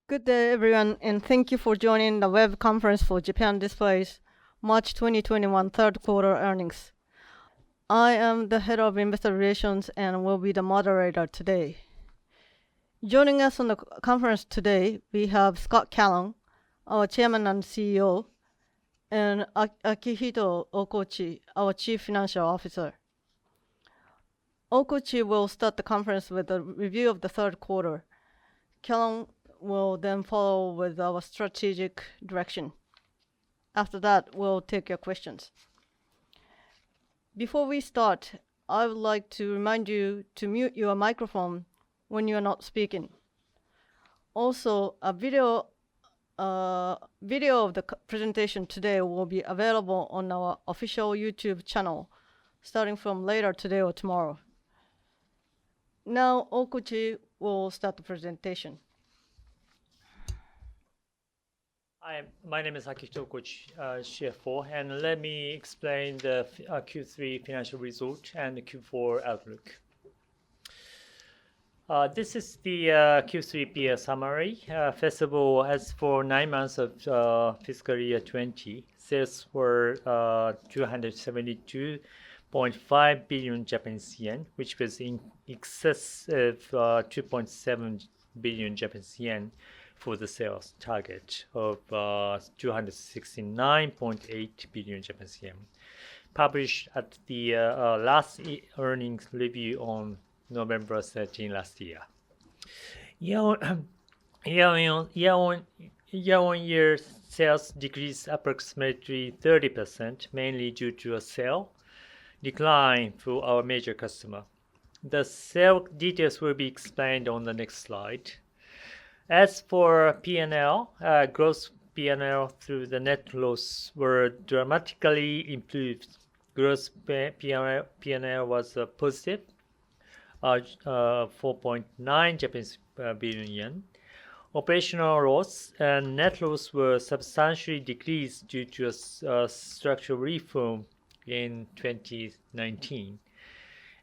Good day, everyone, and thank you for joining the web conference for Japan Display's March 2021 third quarter earnings. I am the head of investor relations and will be the moderator today. Joining us on the conference today, we have Scott Callon, our chairman and CEO, and Akihito Okochi, our chief financial officer. Okochi will start the conference with a review of the third quarter. Callon will then follow with our strategic direction. After that, we'll take your questions. Before we start, I would like to remind you to mute your microphone when you're not speaking. Also, a video of the presentation today will be available on our official YouTube channel, starting from later today or tomorrow. Now, Okuchi will start the presentation. Hi, my name is Akihito Okochi, CFO, and let me explain the Q3 financial result and the Q4 outlook. This is the Q3 PS summary. First of all, as for 9 months of fiscal year 20, sales were 272.5 billion Japanese yen, which was in excess of 2.7 billion Japanese yen for the sales target of 269.8 billion Japanese yen, published at the last earnings review on November 13 last year. Year-on-year sales decreased approximately 30%, mainly due to a sale decline for our major customer. The sale details will be explained on the next slide. As for P&L, gross P&L through the net loss were dramatically improved. Gross P&L was positive, 4.9 Japanese billion yen. Operational loss and net loss were substantially decreased due to a structural reform in 2019.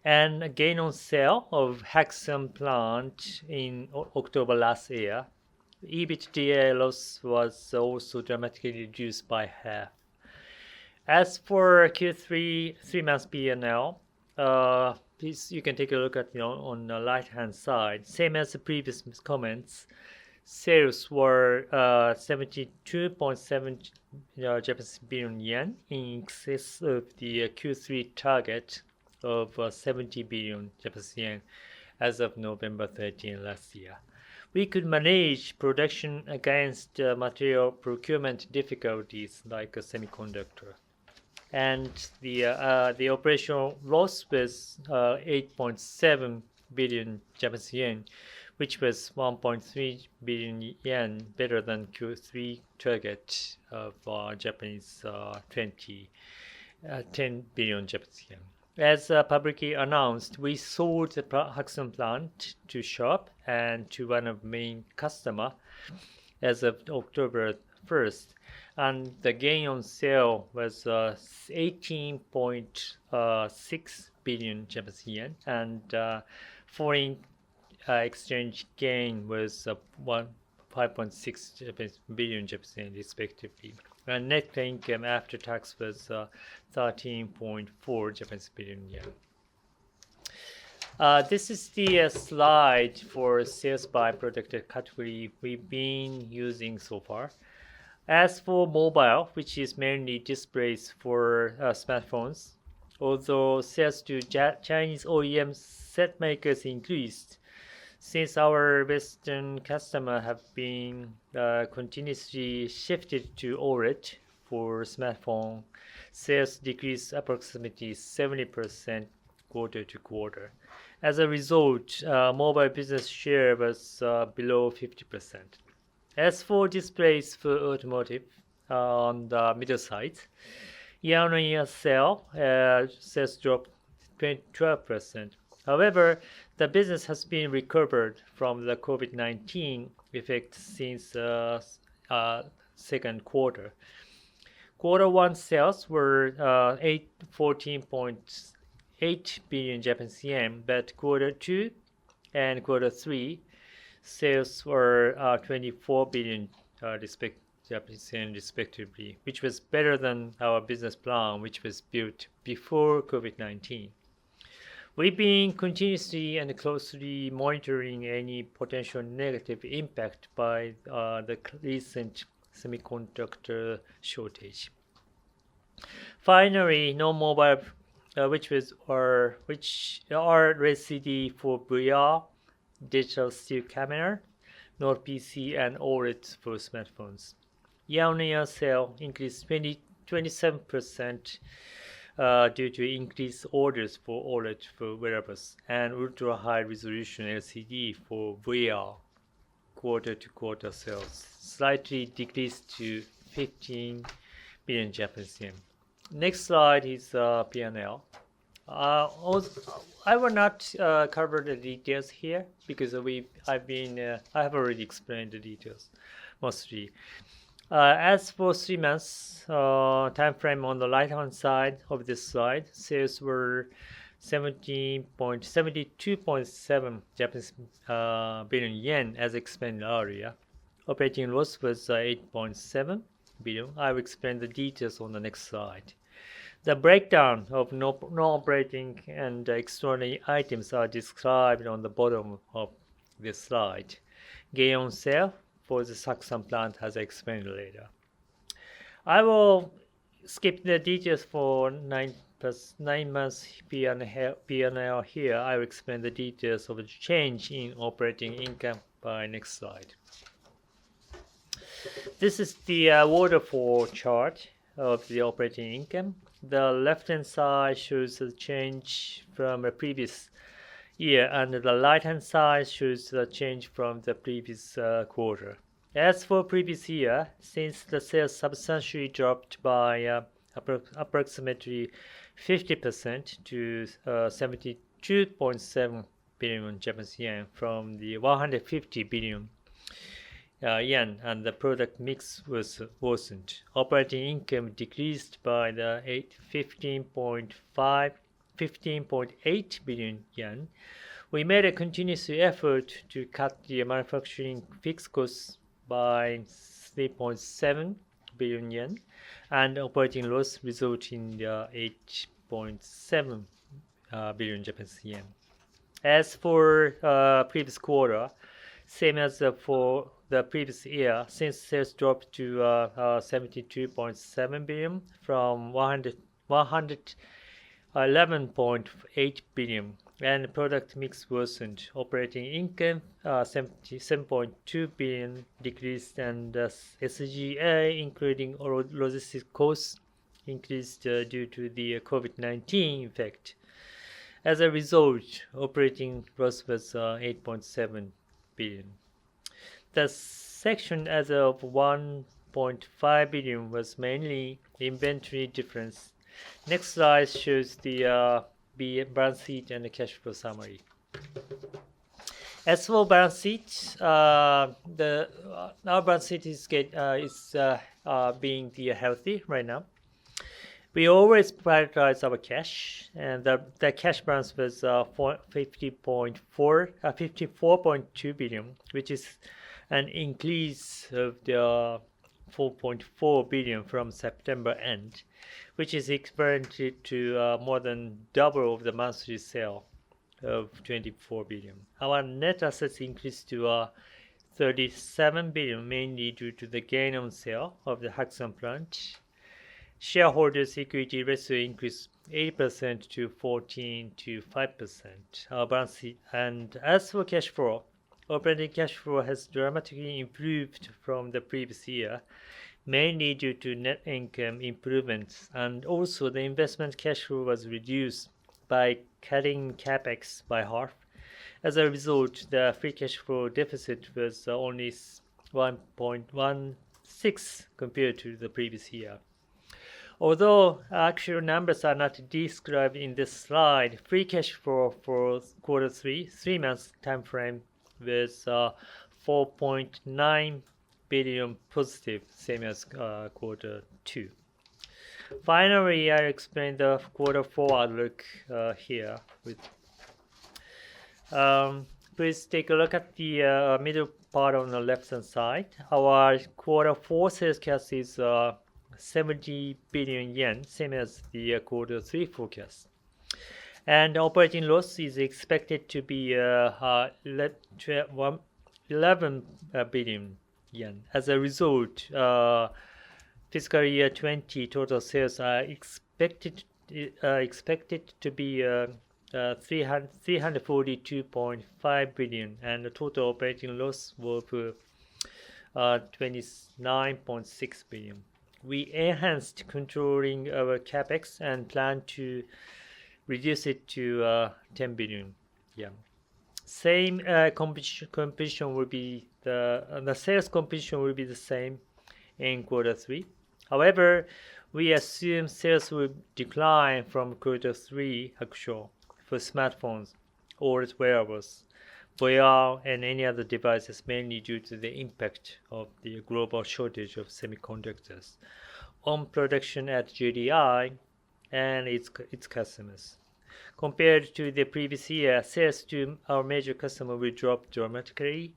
And a gain on sale of Hexham plant in October last year. EBITDA loss was also dramatically reduced by half. As for Q3 3-month P&L, please you can take a look at on the right-hand side. Same as the previous comments, sales were 72.7 Japanese billion yen, in excess of the Q3 target of 70 billion Japanese yen as of November 13 last year. We could manage production against material procurement difficulties like a semiconductor. And the operational loss was 8.7 billion Japanese yen, which was 1.3 billion yen better than Q3 target of Japanese 10 billion Japanese yen. As publicly announced, we sold the Hexham plant to Sharp and to one of main customer as of October 1st, and the gain on sale was 18.6 billion Japanese yen, and foreign exchange gain was 5.6 billion Japanese yen respectively. And net income after tax was 13.4 Japanese billion yen. This is the slide for sales by product category we've been using so far. As for mobile, which is mainly displays for smartphones, although sales to Chinese OEM set makers increased, since our Western customer have been continuously shifted to OLED for smartphone, sales decreased approximately 70% quarter to quarter. As a result, mobile business share was below 50%. As for displays for automotive, on the middle side, year-on-year sales dropped 12%. However, the business has been recovered from the COVID-19 effect since second quarter. Quarter 1 sales were 14.8 billion Japanese yen, but quarter 2 and quarter 3 sales were 24 billion Japanese yen respectively, which was better than our business plan, which was built before COVID-19. We've been continuously and closely monitoring any potential negative impact by the recent semiconductor shortage. Finally, no mobile, which are LCD for VR, digital still camera, nor PC and OLED for smartphones. Year-on-year sale increased 27% due to increased orders for OLED for wearables and ultra-high resolution LCD for VR. Quarter-to-quarter sales slightly decreased to 15 billion Japanese yen. Next slide is P&L. I will not cover the details here because I have already explained the details mostly. As for 3 months time frame on the right hand side of this slide, sales were 72.7 Japanese billion yen as explained earlier. Operating loss was 8.7 billion. I will explain the details on the next slide. The breakdown of non-operating and extraordinary items are described on the bottom of this slide. Gain on sale for the Saksan plant, as I explained later. I will skip the details for 9 months P&L here. I will explain the details of the change in operating income by next slide. This is the waterfall chart of the operating income. The left-hand side shows the change from the previous year, and the right-hand side shows the change from the previous quarter. As for previous year, since the sales substantially dropped by approximately 50% to 72.7 billion Japanese yen from the 150 billion yen, and the product mix was worsened. Operating income decreased by the 15.8 billion yen. We made a continuous effort to cut the manufacturing fixed costs by 3.7 billion yen, and operating loss resulted in 8.7 billion Japanese yen. As for previous quarter, same as for the previous year, since sales dropped to 72.7 billion from 111.8 billion, and product mix worsened. Operating income 77.2 billion decreased, and SGA, including logistics costs, increased due to the COVID-19 effect. As a result, operating loss was 8.7 billion. The section as of 1.5 billion was mainly inventory difference. Next slide shows the balance sheet and the cash flow summary. As for balance sheet, our balance sheet is being healthy right now. We always prioritize our cash, and the cash balance was 54.2 billion, which is an increase of the 4.4 billion from September end, which is equivalent to more than double of the monthly sale of 24 billion. Our net assets increased to 37 billion, mainly due to the gain on sale of the Haksan plant. Shareholders' equity ratio increased 8% to 14 to 5%. Our balance sheet. And as for cash flow, operating cash flow has dramatically improved from the previous year, mainly due to net income improvements, and also the investment cash flow was reduced by cutting capex by half. As a result, the free cash flow deficit was only 1.16 compared to the previous year. Although actual numbers are not described in this slide, free cash flow for quarter 3 months time frame was 4.9 billion positive, same as quarter 2. Finally, I explain the quarter 4 outlook here. please take a look at the middle part on the left-hand side. Our quarter 4 sales forecast is 70 billion yen, same as the quarter 3 forecast. And operating loss is expected to be 11 billion yen. As a result, fiscal year 20 total sales are expected to be 342.5 billion, and the total operating loss will be 29.6 billion. We enhanced controlling our capex and plan to reduce it to 10 billion. Yeah. Same competition will be the sales competition will be the same in quarter 3. However, we assume sales will decline from quarter 3 actual for smartphones or wearables, VR, and any other devices, mainly due to the impact of the global shortage of semiconductors on production at JDI and its customers. Compared to the previous year, sales to our major customer will drop dramatically,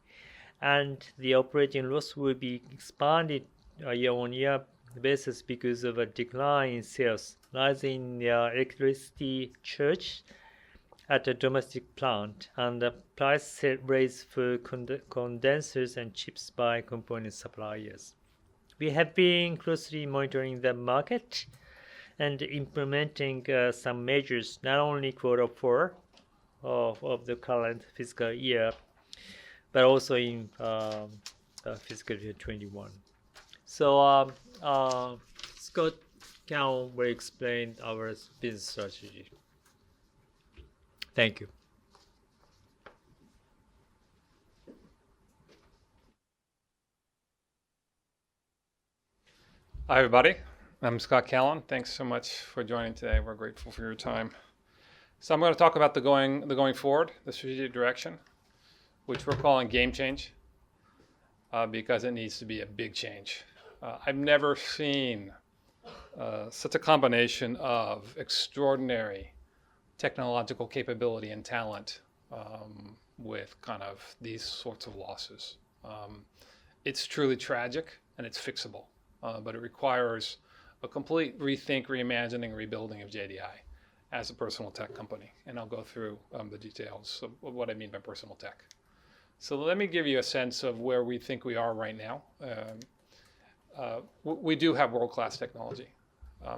and the operating loss will be expanded year-on-year basis because of a decline in sales, rising electricity charge at a domestic plant, and the price raise for condensers and chips by component suppliers. We have been closely monitoring the market and implementing some measures, not only quarter 4 of the current fiscal year, but also in fiscal year 21. So Scott Cowan will explain our business strategy. Thank you. Hi, everybody. I'm Scott Callan. Thanks so much for joining today. We're grateful for your time. So I'm going to talk about the going forward, the strategic direction, which we're calling game change, because it needs to be a big change. I've never seen such a combination of extraordinary technological capability and talent with kind of these sorts of losses. It's truly tragic and it's fixable, but it requires a complete rethink, reimagining, rebuilding of JDI as a personal tech company. And I'll go through the details of what I mean by personal tech. So let me give you a sense of where we think we are right now. We do have world-class technology.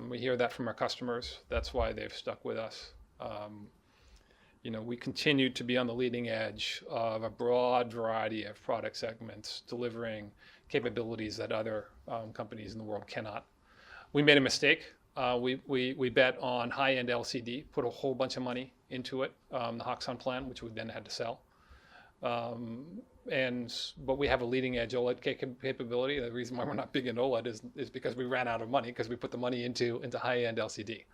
We hear that from our customers. That's why they've stuck with us. We continue to be on the leading edge of a broad variety of product segments, delivering capabilities that other companies in the world cannot. We made a mistake. We bet on high-end LCD, put a whole bunch of money into it, the Hoxton plan, which we then had to sell. But we have a leading edge OLED capability. The reason why we're not big in OLED is because we ran out of money, because we put the money into high-end LCD.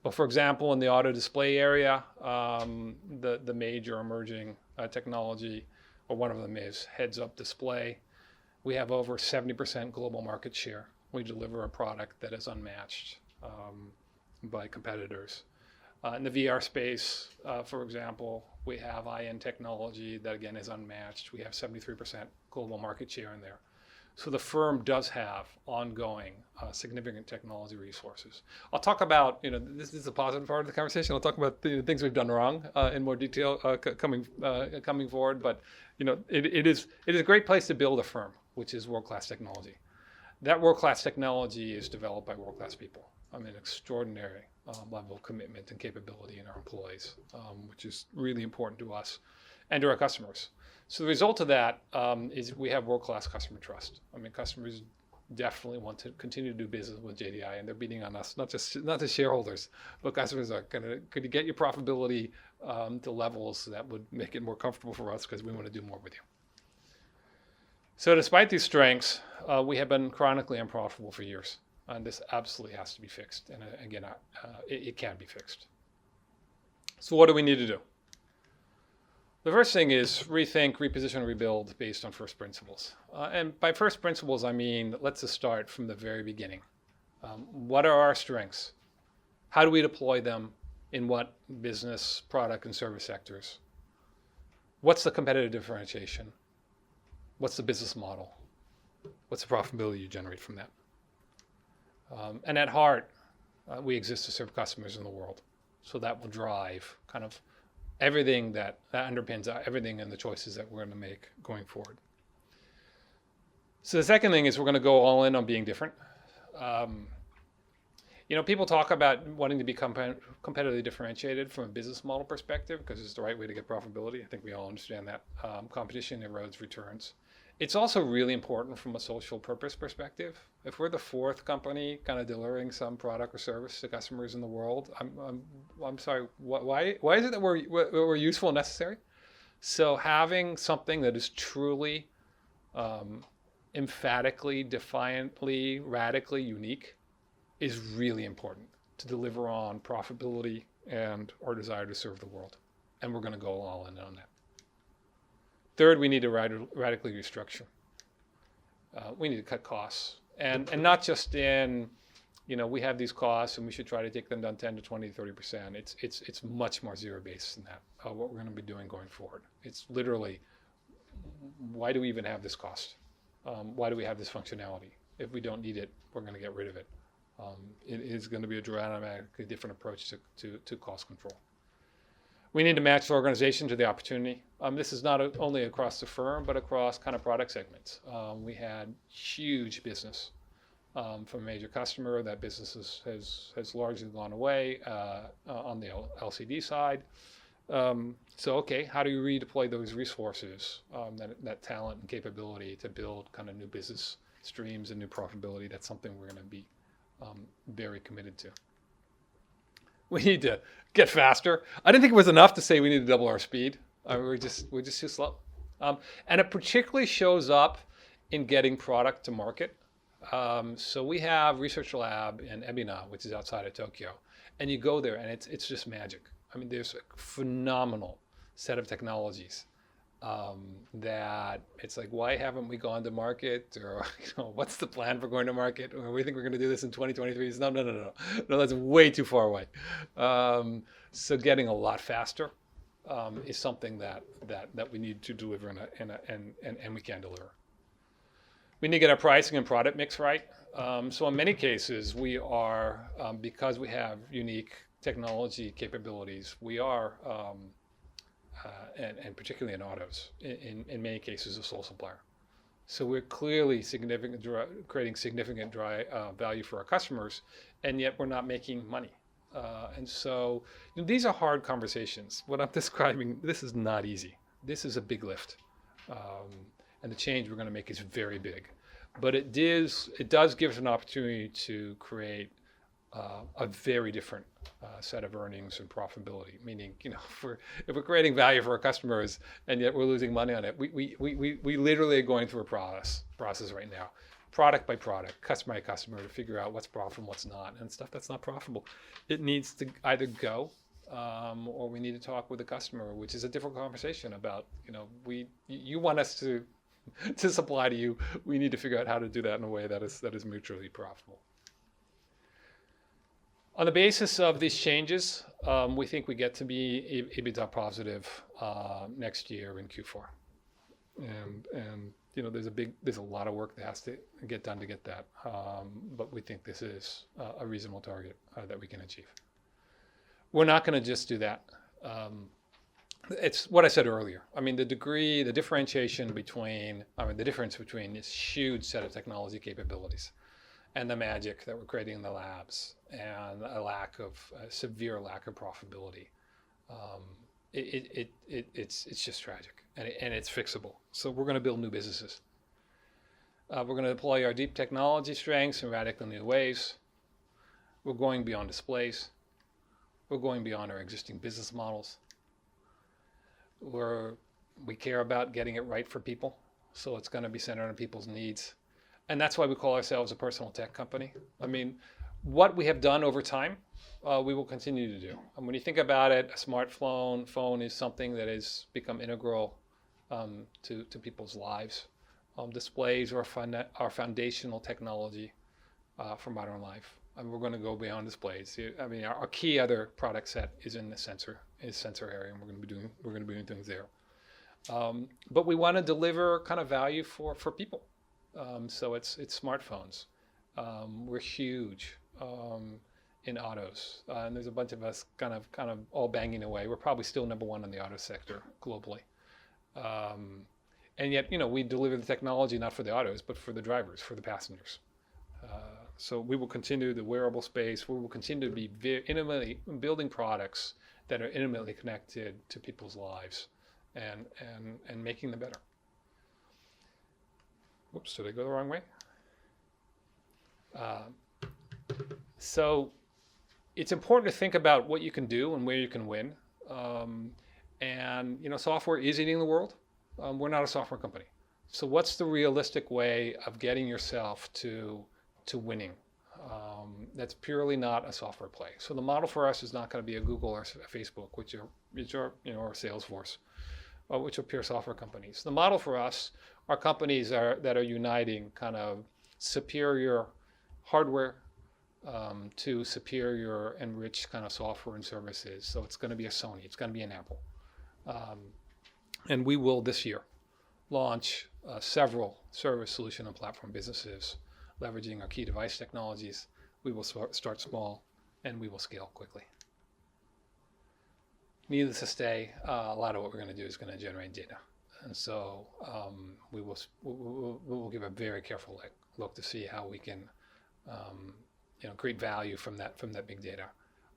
But for example, in the auto display area, the major emerging technology, or one of them is heads-up display. We have over 70% global market share. We deliver a product that is unmatched by competitors. In the VR space, for example, we have high-end technology that again is unmatched. We have 73% global market share in there. So the firm does have ongoing significant technology resources. I'll talk about, this is a positive part of the conversation. I'll talk about the things we've done wrong in more detail coming forward. But it is a great place to build a firm, which is world-class technology. That world-class technology is developed by world-class people. I mean, extraordinary level of commitment and capability in our employees, which is really important to us and to our customers. So the result of that is we have world-class customer trust. I mean, customers definitely want to continue to do business with JDI, and they're beating on us, not just shareholders, but customers are could you get your profitability to levels that would make it more comfortable for us, because we want to do more with you. So despite these strengths, we have been chronically unprofitable for years, and this absolutely has to be fixed. And again, it can be fixed. So what do we need to do? The first thing is rethink, reposition, rebuild based on first principles. And by first principles, I mean, let's just start from the very beginning. What are our strengths? How do we deploy them in what business, product, and service sectors? What's the competitive differentiation? What's the business model? What's the profitability you generate from that? And at heart, we exist to serve customers in the world. So that will drive kind of everything that underpins everything and the choices that we're going to make going forward. So the second thing is we're going to go all in on being different. People talk about wanting to be competitively differentiated from a business model perspective because it's the right way to get profitability. I think we all understand that. Competition erodes returns. It's also really important from a social purpose perspective. If we're the fourth company kind of delivering some product or service to customers in the world, I'm sorry, why is it that we're useful and necessary? So having something that is truly emphatically, defiantly, radically unique is really important to deliver on profitability and our desire to serve the world. And we're going to go all in on that. Third, we need to radically restructure. We need to cut costs. And not just in, we have these costs and we should try to take them down 10 to 20 to 30%. It's much more zero-based than that, what we're going to be doing going forward. It's literally, why do we even have this cost? Why do we have this functionality? If we don't need it, we're going to get rid of it. It is going to be a dramatically different approach to cost control. We need to match the organization to the opportunity. This is not only across the firm, but across kind of product segments. We had huge business from a major customer. That business has largely gone away on the LCD side. So, how do you redeploy those resources, that talent and capability to build kind of new business streams and new profitability? That's something we're going to be very committed to. We need to get faster. I didn't think it was enough to say we need to double our speed. We're just too slow. And it particularly shows up in getting product to market. So we have research lab in Ebina, which is outside of Tokyo, and you go there and it's just magic. I mean, there's a phenomenal set of technologies that it's like, why haven't we gone to market? Or what's the plan for going to market? Or we think we're going to do this in 2023. No, that's way too far away. So getting a lot faster is something that we need to deliver and we can deliver. We need to get our pricing and product mix right. So in many cases, we are, because we have unique technology capabilities, we are, and particularly in autos, in many cases, a sole supplier. So we're clearly creating significant value for our customers, and yet we're not making money. And so these are hard conversations. What I'm describing, this is not easy. This is a big lift. And the change we're going to make is very big. But it does give us an opportunity to create a very different set of earnings and profitability. Meaning, if we're creating value for our customers and yet we're losing money on it, we literally are going through a process right now, product by product, customer by customer, to figure out what's profitable, what's not, and stuff that's not profitable. It needs to either go, or we need to talk with the customer, which is a different conversation about, you want us to supply to you. We need to figure out how to do that in a way that is mutually profitable. On the basis of these changes, we think we get to be EBITDA positive next year in Q4, and there's a lot of work that has to get done to get that, but we think this is a reasonable target that we can achieve. We're not going to just do that. It's what I said earlier. I mean, the difference between this huge set of technology capabilities and the magic that we're creating in the labs and a severe lack of profitability. It's just tragic, and it's fixable. So we're going to build new businesses. We're going to deploy our deep technology strengths in radically new ways. We're going beyond displays. We're going beyond our existing business models. We care about getting it right for people, so it's going to be centered on people's needs. And that's why we call ourselves a personal tech company. I mean, what we have done over time, we will continue to do. And when you think about it, a smartphone is something that has become integral to people's lives. Displays are foundational technology for modern life. And we're going to go beyond displays. I mean, our key other product set is in the sensor area, and we're going to be doing things there. But we want to deliver kind of value for people. So it's smartphones. We're huge in autos, and there's a bunch of us kind of all banging away. We're probably still number one in the auto sector globally. And yet, we deliver the technology not for the autos, but for the drivers, for the passengers. So we will continue the wearable space. We will continue to be intimately building products that are intimately connected to people's lives and making them better. Whoops, did I go the wrong way? So it's important to think about what you can do and where you can win. And software is eating the world. We're not a software company. So what's the realistic way of getting yourself to winning? That's purely not a software play. So the model for us is not going to be a Google or a Facebook, which are or Salesforce, which are pure software companies. The model for us are companies that are uniting kind of superior hardware to superior enriched kind of software and services. So it's going to be a Sony, it's going to be an Apple. And we will this year launch several service solution and platform businesses leveraging our key device technologies. We will start small and we will scale quickly. Needless to say, a lot of what we're going to do is going to generate data. And so we will give a very careful look to see how we can create value from that big data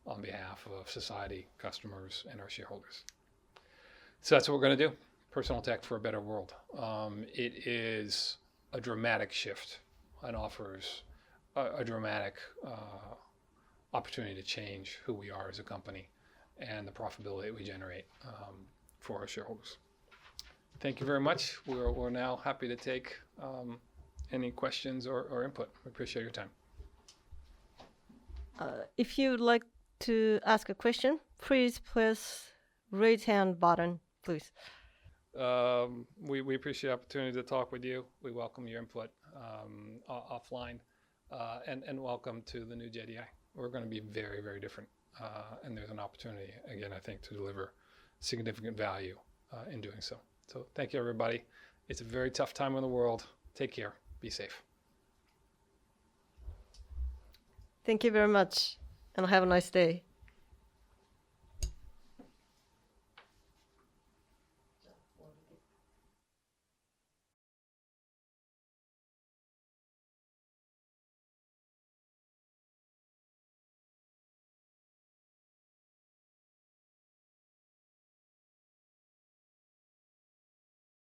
on behalf of society, customers, and our shareholders. So that's what we're going to do. Personal tech for a better world. It is a dramatic shift and offers a dramatic opportunity to change who we are as a company and the profitability that we generate for our shareholders. Thank you very much. We're now happy to take any questions or input. We appreciate your time. If you'd like to ask a question, please press raise hand button, please. We appreciate the opportunity to talk with you. We welcome your input offline, and welcome to the new JDI. We're going to be very, very different, and there's an opportunity, again, I think, to deliver significant value in doing so. So thank you, everybody. It's a very tough time in the world. Take care. Be safe. Thank you very much, and have a nice day.